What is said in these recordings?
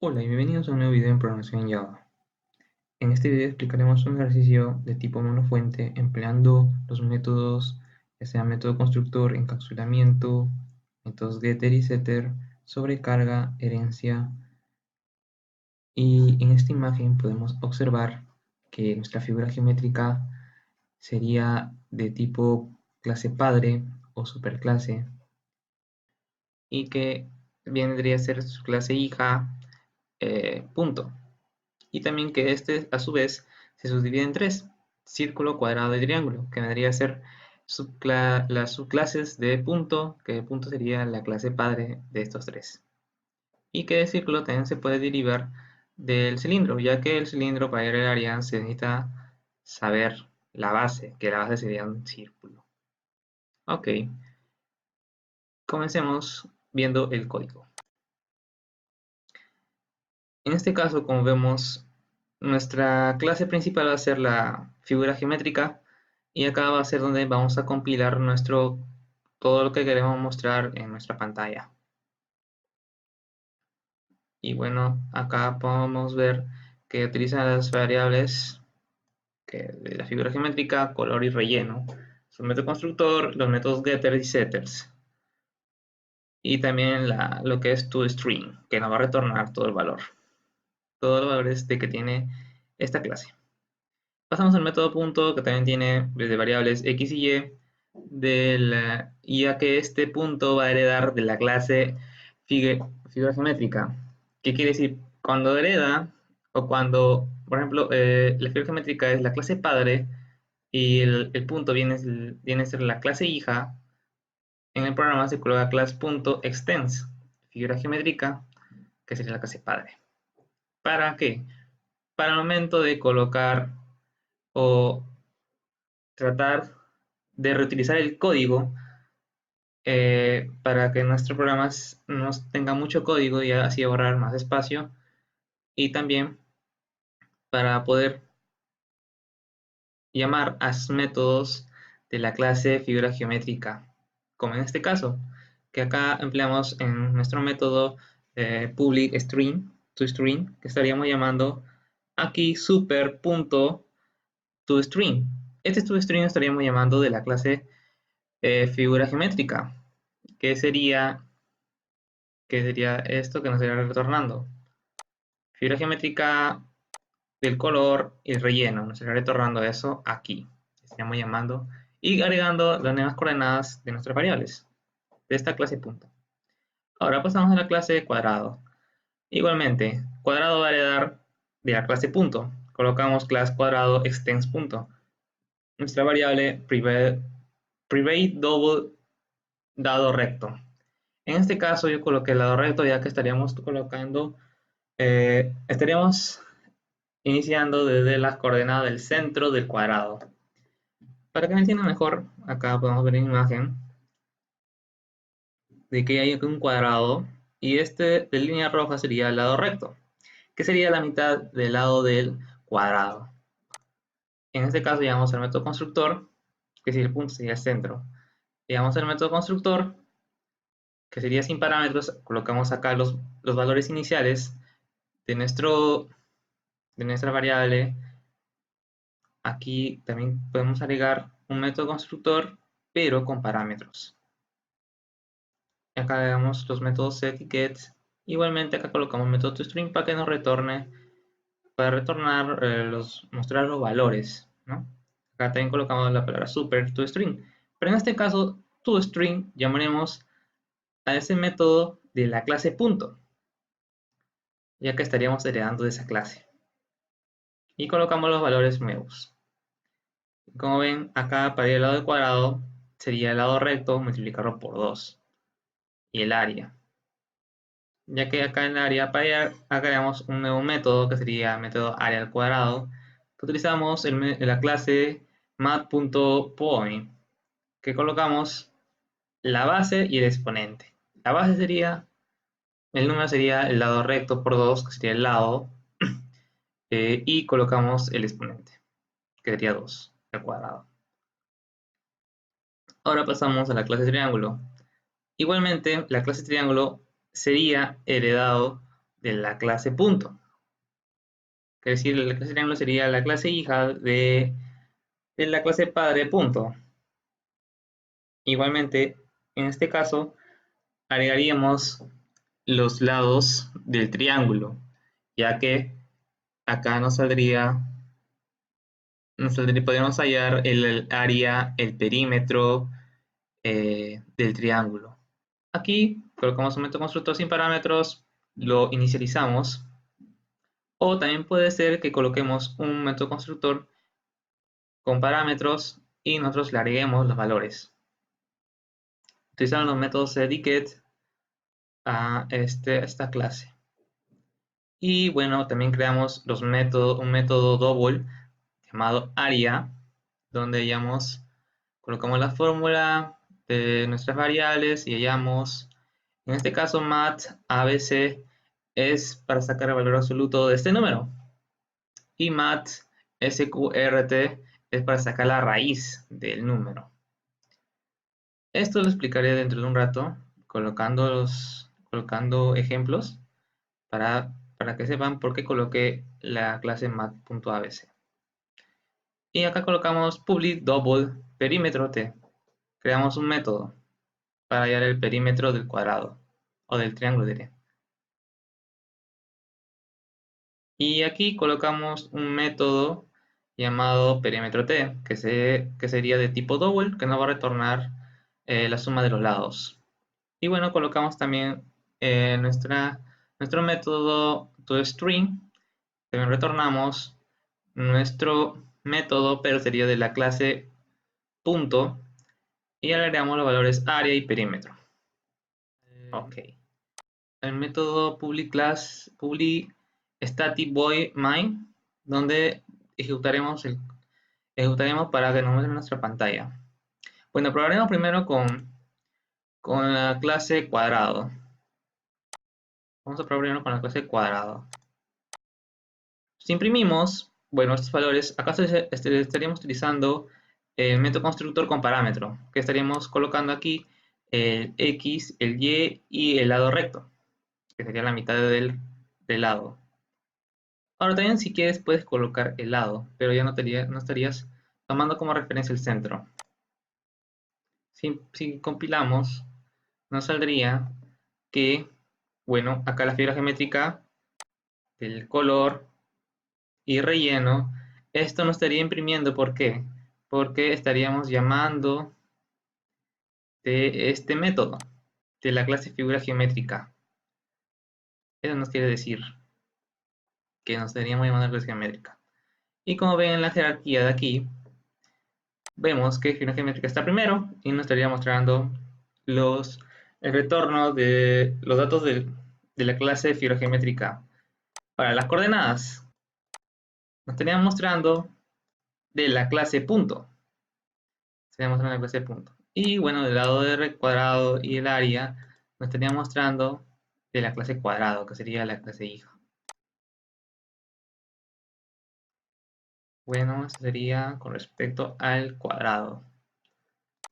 Hola y bienvenidos a un nuevo video en programación en Java. En este video explicaremos un ejercicio de tipo monofuente empleando los métodos, ya sea método constructor, encapsulamiento, métodos getter y setter, sobrecarga, herencia. Y en esta imagen podemos observar que nuestra figura geométrica sería de tipo clase padre o superclase y que vendría a ser su clase hija, punto. Y también que este a su vez se subdivide en tres: círculo, cuadrado y triángulo, que vendría a ser las subclases de punto, que punto sería la clase padre de estos tres. Y que de círculo también se puede derivar del cilindro, ya que el cilindro para ir al área se necesita saber la base, que la base sería un círculo. Ok, comencemos viendo el código. En este caso, como vemos, nuestra clase principal va a ser la figura geométrica y acá va a ser donde vamos a compilar todo lo que queremos mostrar en nuestra pantalla. Y bueno, acá podemos ver que utiliza las variables de la figura geométrica, color y relleno, su método constructor, los métodos getter y setters, y también lo que es toString, que nos va a retornar todo el valor, todos los valores de que tiene esta clase. Pasamos al método punto, que también tiene desde variables x y y, ya que este punto va a heredar de la clase figura geométrica. ¿Qué quiere decir? Cuando hereda, o cuando, por ejemplo, la figura geométrica es la clase padre y el punto viene a ser la clase hija, en el programa se coloca class.extends, figura geométrica, que sería la clase padre. ¿Para qué? Para el momento de colocar o tratar de reutilizar el código, para que nuestro programa no tenga mucho código y así ahorrar más espacio, y también para poder llamar a métodos de la clase figura geométrica, como en este caso, que acá empleamos en nuestro método public string, toString, que estaríamos llamando aquí super.toString. Este toString estaríamos llamando de la clase figura geométrica, que sería, esto que nos estaría retornando. Figura geométrica del color y el relleno, nos estaría retornando eso aquí. Estaríamos llamando y agregando las nuevas coordenadas de nuestras variables, de esta clase punto. Ahora pasamos a la clase cuadrado. Igualmente, cuadrado va a heredar de la clase punto. Colocamos class cuadrado extends punto. Nuestra variable private double dado recto. En este caso yo coloqué el lado recto, ya que estaríamos iniciando desde las coordenadas del centro del cuadrado. Para que me entiendan mejor, acá podemos ver en imagen de que hay un cuadrado y este de línea roja sería el lado recto, que sería la mitad del lado del cuadrado. En este caso llamamos al método constructor, que si el punto sería el centro. Llamamos al método constructor, que sería sin parámetros. Colocamos acá los valores iniciales de, de nuestra variable. Aquí también podemos agregar un método constructor, pero con parámetros. Acá agregamos los métodos set y get. Igualmente acá colocamos el método toString para que nos retorne, para retornar, mostrar los valores, ¿no? Acá también colocamos la palabra super toString. Pero en este caso, toString llamaremos a ese método de la clase punto, ya que estaríamos heredando de esa clase. Y colocamos los valores nuevos. Como ven, acá para ir al lado del cuadrado sería el lado recto multiplicarlo por 2 y el área. Ya que acá en el área para ir agregamos un nuevo método que sería el método área al cuadrado. Utilizamos la clase mat.point, que colocamos la base y el exponente. La base sería, el número sería el lado recto por 2, que sería el lado, y colocamos el exponente, que sería 2 al cuadrado. Ahora pasamos a la clase triángulo. Igualmente, la clase triángulo sería heredado de la clase punto. Es decir, la clase triángulo sería la clase hija de la clase padre punto. Igualmente, en este caso, agregaríamos los lados del triángulo, ya que acá podríamos hallar el área, el perímetro del triángulo. Aquí colocamos un método constructor sin parámetros, lo inicializamos, o también puede ser que coloquemos un método constructor con parámetros y nosotros le agreguemos los valores. Utilizando los métodos setDict a esta clase. Y bueno, también creamos un método double llamado aria, donde colocamos la fórmula de nuestras variables y hallamos, en este caso mat abc es para sacar el valor absoluto de este número, y mat sqrt es para sacar la raíz del número. Esto lo explicaré dentro de un rato, colocando ejemplos para que sepan por qué coloqué la clase mat.abc. Y acá colocamos public double perímetro t. Creamos un método para hallar el perímetro del cuadrado, o del triángulo diré. Y aquí colocamos un método llamado perímetro t, que sería de tipo double, que nos va a retornar la suma de los lados. Y bueno, colocamos también nuestro método toString. También retornamos nuestro método, pero sería de la clase punto, y agregamos los valores área y perímetro. Ok. El método public static void main, donde ejecutaremos para que nos muestre nuestra pantalla. Bueno, probaremos primero con la clase cuadrado. Vamos a probar primero con la clase cuadrado. Si imprimimos, bueno, estos valores, acá estaríamos utilizando el método constructor con parámetro, que estaríamos colocando aquí el x, el y y el lado recto, que sería la mitad del lado. Ahora también si quieres puedes colocar el lado, pero ya no estarías tomando como referencia el centro. Si compilamos, nos saldría que, bueno, acá la figura geométrica del color y relleno, esto no estaría imprimiendo. ¿Por qué? Porque estaríamos llamando de este método, de la clase figura geométrica. Eso nos quiere decir que nos estaríamos llamando a la clase geométrica. Y como ven en la jerarquía de aquí, vemos que figura geométrica está primero y nos estaría mostrando el retorno de los datos de la clase figura geométrica. Para las coordenadas, nos estaría mostrando de la clase punto. Estaría mostrando la clase punto. Y bueno, del lado de cuadrado y el área, nos estaría mostrando de la clase cuadrado, que sería la clase hija. Bueno, eso sería con respecto al cuadrado.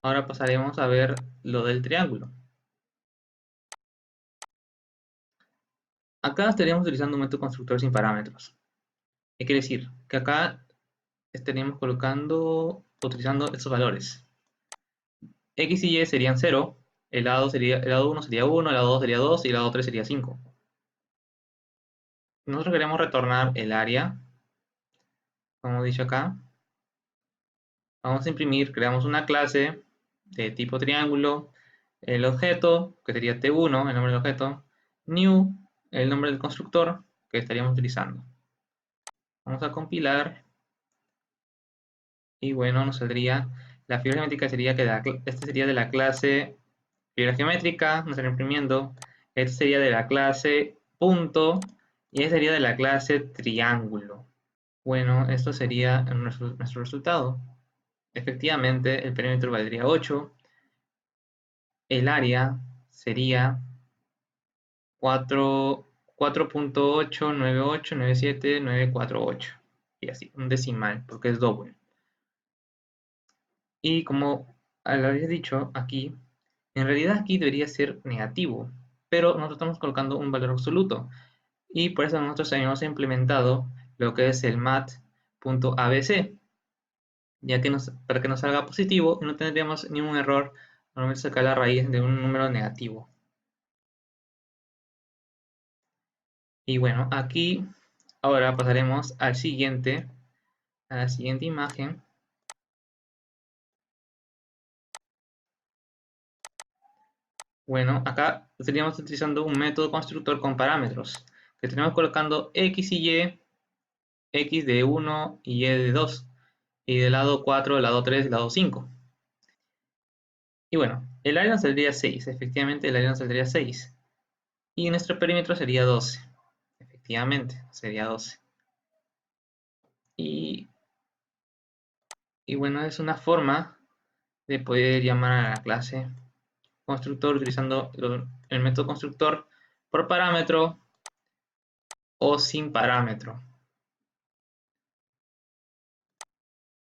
Ahora pasaremos a ver lo del triángulo. Acá estaríamos utilizando un método constructor sin parámetros. ¿Qué quiere decir? Que acá estaríamos utilizando estos valores. X y Y serían 0, el lado 1 sería 1, el lado 2 sería 2 y el lado 3 sería 5. Nosotros queremos retornar el área, como dicho acá. Vamos a imprimir, creamos una clase de tipo triángulo, el objeto, que sería T1, el nombre del objeto, new, el nombre del constructor que estaríamos utilizando. Vamos a compilar y bueno, nos saldría la figura geométrica sería este sería de la clase figura geométrica, nos estaría imprimiendo, este sería de la clase punto y este sería de la clase triángulo. Bueno, esto sería nuestro resultado. Efectivamente, el perímetro valdría 8, el área sería 4.8989798 y así, un decimal, porque es doble. Y como había dicho aquí, en realidad aquí debería ser negativo, pero nosotros estamos colocando un valor absoluto. Y por eso nosotros hemos implementado lo que es el mat.abc, ya que para que nos salga positivo y no tendríamos ningún error al momento de sacar la raíz de un número negativo. Y bueno, aquí ahora pasaremos a la siguiente imagen. Bueno, acá estaríamos utilizando un método constructor con parámetros, que tenemos colocando x y y, x de 1 y y de 2, y del lado 4, del lado 3 y del lado 5. Y bueno, el área nos saldría 6, efectivamente el área nos saldría 6. Y nuestro perímetro sería 12, efectivamente, sería 12. Y, y bueno, es una forma de poder llamar a la clase constructor utilizando el método constructor por parámetro o sin parámetro.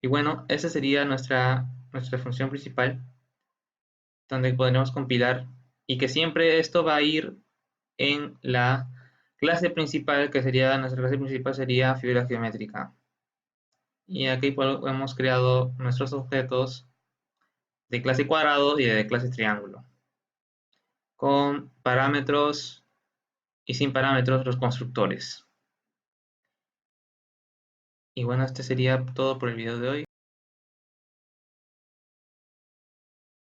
Y bueno, esa sería nuestra función principal, donde podremos compilar y que siempre esto va a ir en la clase principal, que sería, nuestra clase principal sería figura geométrica. Y aquí hemos creado nuestros objetos de clase cuadrado y de clase triángulo, con parámetros y sin parámetros los constructores. Y bueno, este sería todo por el video de hoy.